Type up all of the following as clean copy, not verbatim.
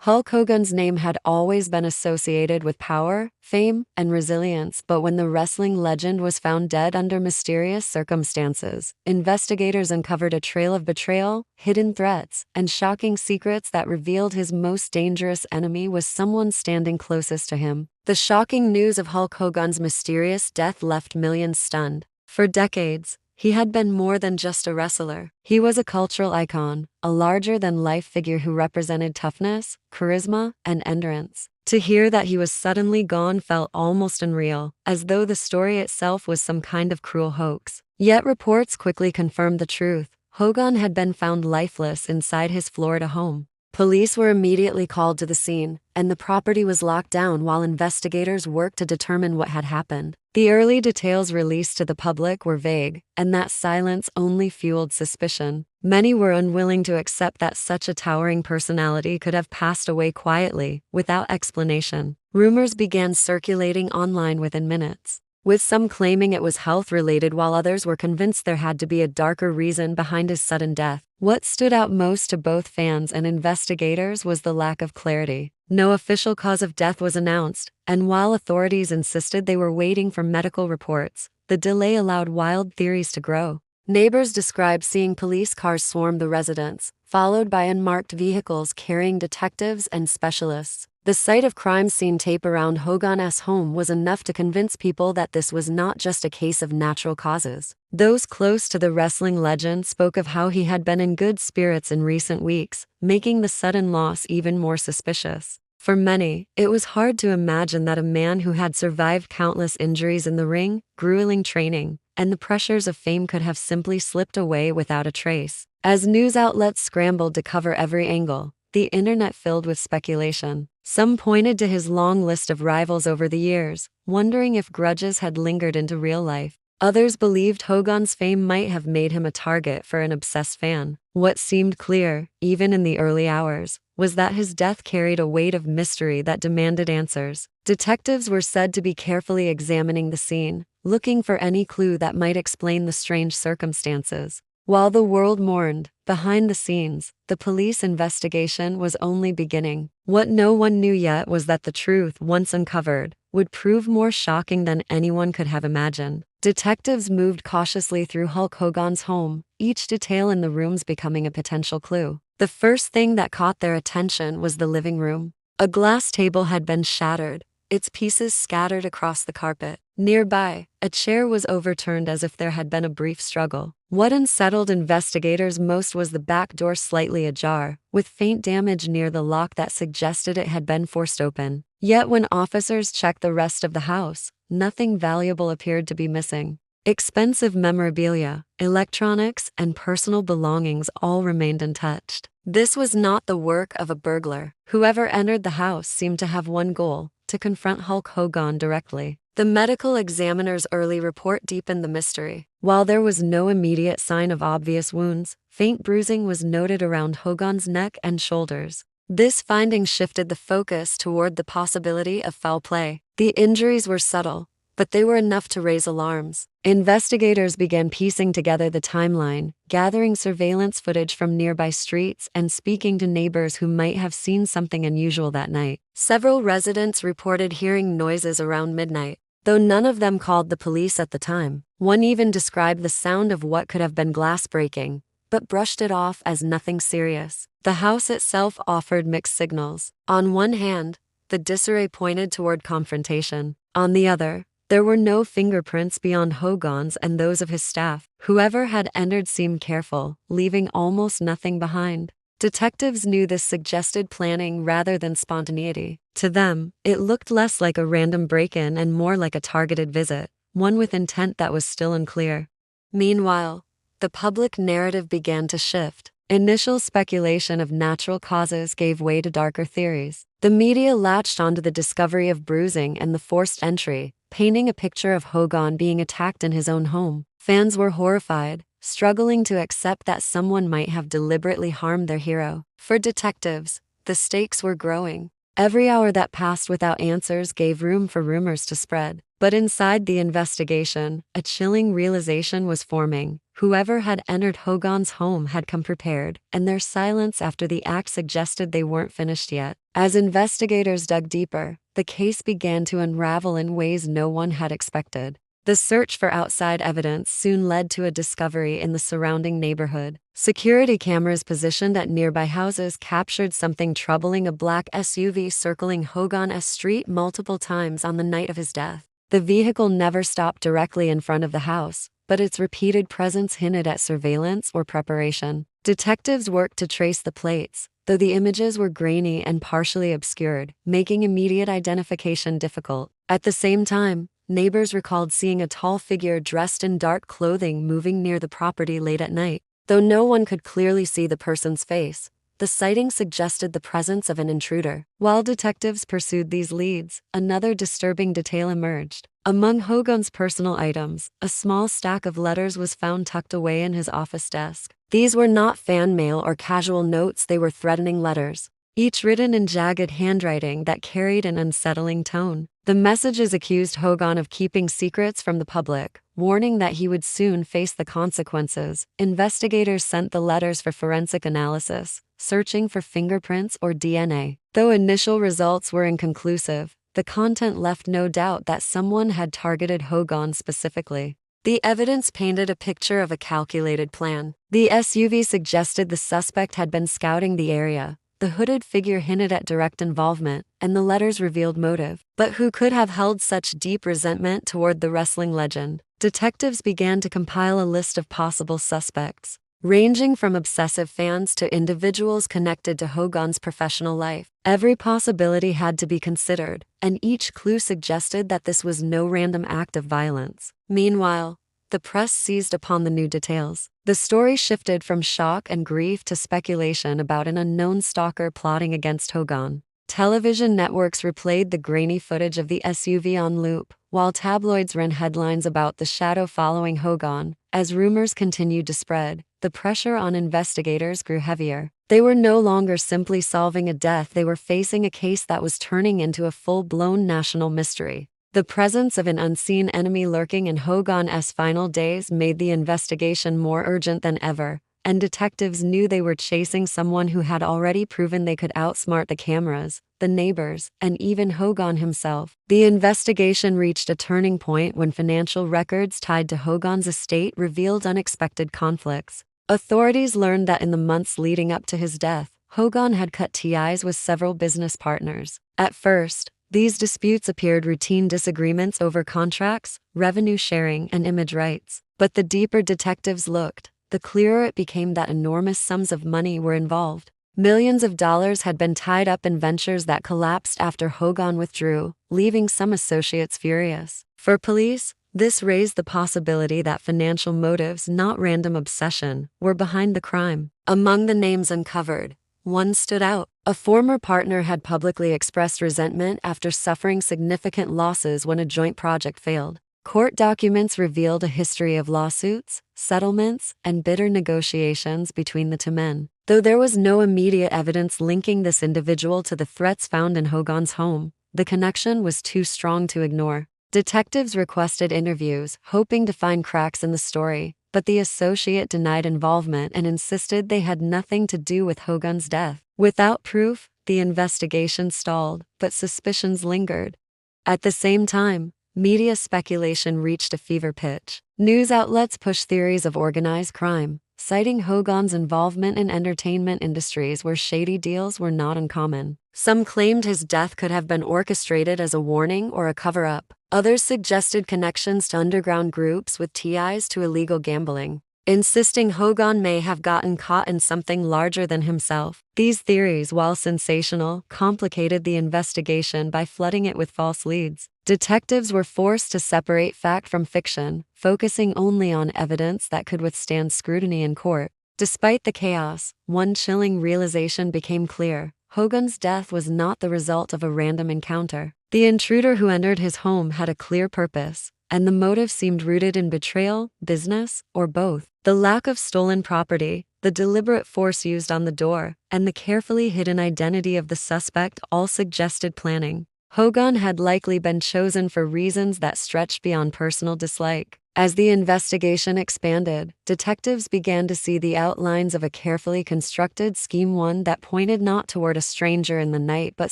Hulk Hogan's name had always been associated with power, fame, and resilience, but when the wrestling legend was found dead under mysterious circumstances, investigators uncovered a trail of betrayal, hidden threats, and shocking secrets that revealed his most dangerous enemy was someone standing closest to him. The shocking news of Hulk Hogan's mysterious death left millions stunned. For decades, he had been more than just a wrestler. He was a cultural icon, a larger-than-life figure who represented toughness, charisma, and endurance. To hear that he was suddenly gone felt almost unreal, as though the story itself was some kind of cruel hoax. Yet reports quickly confirmed the truth. Hogan had been found lifeless inside his Florida home. Police were immediately called to the scene, and the property was locked down while investigators worked to determine what had happened. The early details released to the public were vague, and that silence only fueled suspicion. Many were unwilling to accept that such a towering personality could have passed away quietly, without explanation. Rumors began circulating online within minutes, with some claiming it was health-related while others were convinced there had to be a darker reason behind his sudden death. What stood out most to both fans and investigators was the lack of clarity. No official cause of death was announced, and while authorities insisted they were waiting for medical reports, the delay allowed wild theories to grow. Neighbors described seeing police cars swarm the residence, followed by unmarked vehicles carrying detectives and specialists. The sight of crime scene tape around Hogan's home was enough to convince people that this was not just a case of natural causes. Those close to the wrestling legend spoke of how he had been in good spirits in recent weeks, making the sudden loss even more suspicious. For many, it was hard to imagine that a man who had survived countless injuries in the ring, grueling training, and the pressures of fame could have simply slipped away without a trace. As news outlets scrambled to cover every angle, the internet filled with speculation. Some pointed to his long list of rivals over the years, wondering if grudges had lingered into real life. Others believed Hogan's fame might have made him a target for an obsessed fan. What seemed clear, even in the early hours, was that his death carried a weight of mystery that demanded answers. Detectives were said to be carefully examining the scene, looking for any clue that might explain the strange circumstances. While the world mourned, behind the scenes, the police investigation was only beginning. What no one knew yet was that the truth, once uncovered, would prove more shocking than anyone could have imagined. Detectives moved cautiously through Hulk Hogan's home, each detail in the rooms becoming a potential clue. The first thing that caught their attention was the living room. A glass table had been shattered, its pieces scattered across the carpet. Nearby, a chair was overturned as if there had been a brief struggle. What unsettled investigators most was the back door slightly ajar, with faint damage near the lock that suggested it had been forced open. Yet when officers checked the rest of the house, nothing valuable appeared to be missing. Expensive memorabilia, electronics, and personal belongings all remained untouched. This was not the work of a burglar. Whoever entered the house seemed to have one goal: to confront Hulk Hogan directly. The medical examiner's early report deepened the mystery. While there was no immediate sign of obvious wounds, faint bruising was noted around Hogan's neck and shoulders. This finding shifted the focus toward the possibility of foul play. The injuries were subtle, but they were enough to raise alarms. Investigators began piecing together the timeline, gathering surveillance footage from nearby streets and speaking to neighbors who might have seen something unusual that night. Several residents reported hearing noises around midnight, though none of them called the police at the time. One even described the sound of what could have been glass breaking, but brushed it off as nothing serious. The house itself offered mixed signals. On one hand, the disarray pointed toward confrontation. On the other, there were no fingerprints beyond Hogan's and those of his staff. Whoever had entered seemed careful, leaving almost nothing behind. Detectives knew this suggested planning rather than spontaneity. To them, it looked less like a random break-in and more like a targeted visit, one with intent that was still unclear. Meanwhile, the public narrative began to shift. Initial speculation of natural causes gave way to darker theories. The media latched onto the discovery of bruising and the forced entry, painting a picture of Hogan being attacked in his own home. Fans were horrified, struggling to accept that someone might have deliberately harmed their hero. For detectives, the stakes were growing. Every hour that passed without answers gave room for rumors to spread. But inside the investigation, a chilling realization was forming. Whoever had entered Hogan's home had come prepared, and their silence after the act suggested they weren't finished yet. As investigators dug deeper, the case began to unravel in ways no one had expected. The search for outside evidence soon led to a discovery in the surrounding neighborhood. Security cameras positioned at nearby houses captured something troubling: a black SUV circling Hogan's street multiple times on the night of his death. The vehicle never stopped directly in front of the house, but its repeated presence hinted at surveillance or preparation. Detectives worked to trace the plates, though the images were grainy and partially obscured, making immediate identification difficult. At the same time, neighbors recalled seeing a tall figure dressed in dark clothing moving near the property late at night. Though no one could clearly see the person's face, the sighting suggested the presence of an intruder. While detectives pursued these leads, another disturbing detail emerged. Among Hogan's personal items, a small stack of letters was found tucked away in his office desk. These were not fan mail or casual notes, they were threatening letters, each written in jagged handwriting that carried an unsettling tone. The messages accused Hogan of keeping secrets from the public, warning that he would soon face the consequences. Investigators sent the letters for forensic analysis, searching for fingerprints or DNA. Though initial results were inconclusive, the content left no doubt that someone had targeted Hogan specifically. The evidence painted a picture of a calculated plan. The SUV suggested the suspect had been scouting the area. The hooded figure hinted at direct involvement, and the letters revealed motive. But who could have held such deep resentment toward the wrestling legend? Detectives began to compile a list of possible suspects, ranging from obsessive fans to individuals connected to Hogan's professional life. Every possibility had to be considered, and each clue suggested that this was no random act of violence. Meanwhile, the press seized upon the new details. The story shifted from shock and grief to speculation about an unknown stalker plotting against Hogan. Television networks replayed the grainy footage of the SUV on loop, while tabloids ran headlines about the shadow following Hogan. As rumors continued to spread, the pressure on investigators grew heavier. They were no longer simply solving a death, they were facing a case that was turning into a full-blown national mystery. The presence of an unseen enemy lurking in Hogan's final days made the investigation more urgent than ever, and detectives knew they were chasing someone who had already proven they could outsmart the cameras, the neighbors, and even Hogan himself. The investigation reached a turning point when financial records tied to Hogan's estate revealed unexpected conflicts. Authorities learned that in the months leading up to his death, Hogan had cut ties with several business partners. At first, these disputes appeared routine disagreements over contracts, revenue sharing, and image rights. But the deeper detectives looked, the clearer it became that enormous sums of money were involved. Millions of dollars had been tied up in ventures that collapsed after Hogan withdrew, leaving some associates furious. For police, this raised the possibility that financial motives, not random obsession, were behind the crime. Among the names uncovered, one stood out. A former partner had publicly expressed resentment after suffering significant losses when a joint project failed. Court documents revealed a history of lawsuits, settlements, and bitter negotiations between the two men. Though there was no immediate evidence linking this individual to the threats found in Hogan's home, the connection was too strong to ignore. Detectives requested interviews, hoping to find cracks in the story, but the associate denied involvement and insisted they had nothing to do with Hogan's death. Without proof, the investigation stalled, but suspicions lingered. At the same time, media speculation reached a fever pitch. News outlets pushed theories of organized crime, citing Hogan's involvement in entertainment industries where shady deals were not uncommon. Some claimed his death could have been orchestrated as a warning or a cover-up. Others suggested connections to underground groups with ties to illegal gambling, insisting Hogan may have gotten caught in something larger than himself. These theories, while sensational, complicated the investigation by flooding it with false leads. Detectives were forced to separate fact from fiction, focusing only on evidence that could withstand scrutiny in court. Despite the chaos, one chilling realization became clear: Hogan's death was not the result of a random encounter. The intruder who entered his home had a clear purpose, and the motive seemed rooted in betrayal, business, or both. The lack of stolen property, the deliberate force used on the door, and the carefully hidden identity of the suspect all suggested planning. Hogan had likely been chosen for reasons that stretched beyond personal dislike. As the investigation expanded, detectives began to see the outlines of a carefully constructed scheme, one that pointed not toward a stranger in the night but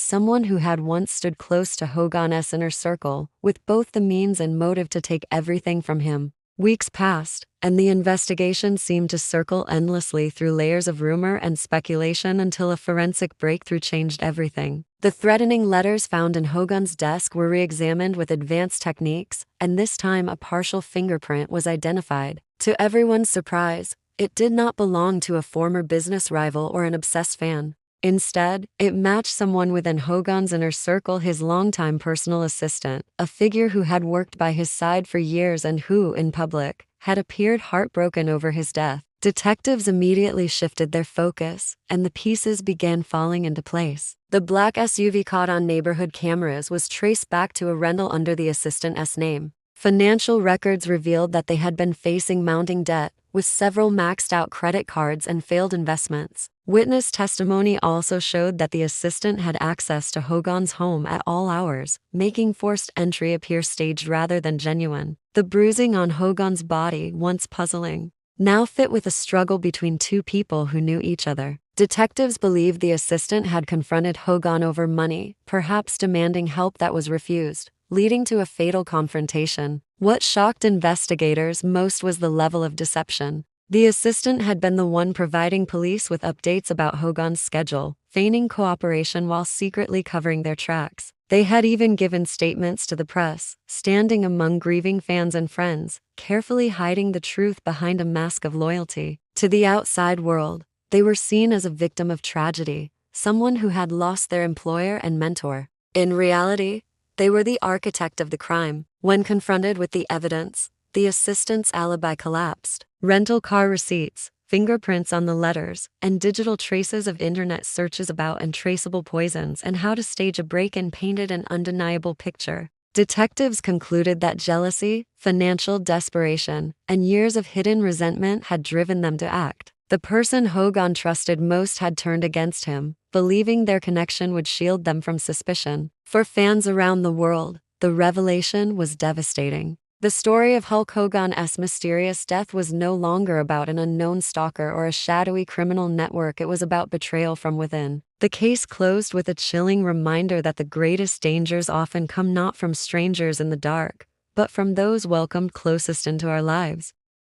someone who had once stood close to Hogan's inner circle, with both the means and motive to take everything from him. Weeks passed, and the investigation seemed to circle endlessly through layers of rumor and speculation until a forensic breakthrough changed everything. The threatening letters found in Hogan's desk were re-examined with advanced techniques, and this time a partial fingerprint was identified. To everyone's surprise, it did not belong to a former business rival or an obsessed fan. Instead, it matched someone within Hogan's inner circle, his longtime personal assistant, a figure who had worked by his side for years and who, in public, had appeared heartbroken over his death. Detectives immediately shifted their focus, and the pieces began falling into place. The black SUV caught on neighborhood cameras was traced back to a rental under the assistant's name. Financial records revealed that they had been facing mounting debt, with several maxed-out credit cards and failed investments. Witness testimony also showed that the assistant had access to Hogan's home at all hours, making forced entry appear staged rather than genuine. The bruising on Hogan's body, once puzzling, now fit with a struggle between two people who knew each other. Detectives believed the assistant had confronted Hogan over money, perhaps demanding help that was refused, leading to a fatal confrontation. What shocked investigators most was the level of deception. The assistant had been the one providing police with updates about Hogan's schedule, feigning cooperation while secretly covering their tracks. They had even given statements to the press, standing among grieving fans and friends, carefully hiding the truth behind a mask of loyalty. To the outside world, they were seen as a victim of tragedy, someone who had lost their employer and mentor. In reality, they were the architect of the crime. When confronted with the evidence, the assistant's alibi collapsed. Rental car receipts, fingerprints on the letters, and digital traces of internet searches about untraceable poisons and how to stage a break-in painted an undeniable picture. Detectives concluded that jealousy, financial desperation, and years of hidden resentment had driven them to act. The person Hogan trusted most had turned against him, believing their connection would shield them from suspicion. For fans around the world, the revelation was devastating. The story of Hulk Hogan's mysterious death was no longer about an unknown stalker or a shadowy criminal network. It was about betrayal from within. The case closed with a chilling reminder that the greatest dangers often come not from strangers in the dark, but from those welcomed closest into our lives.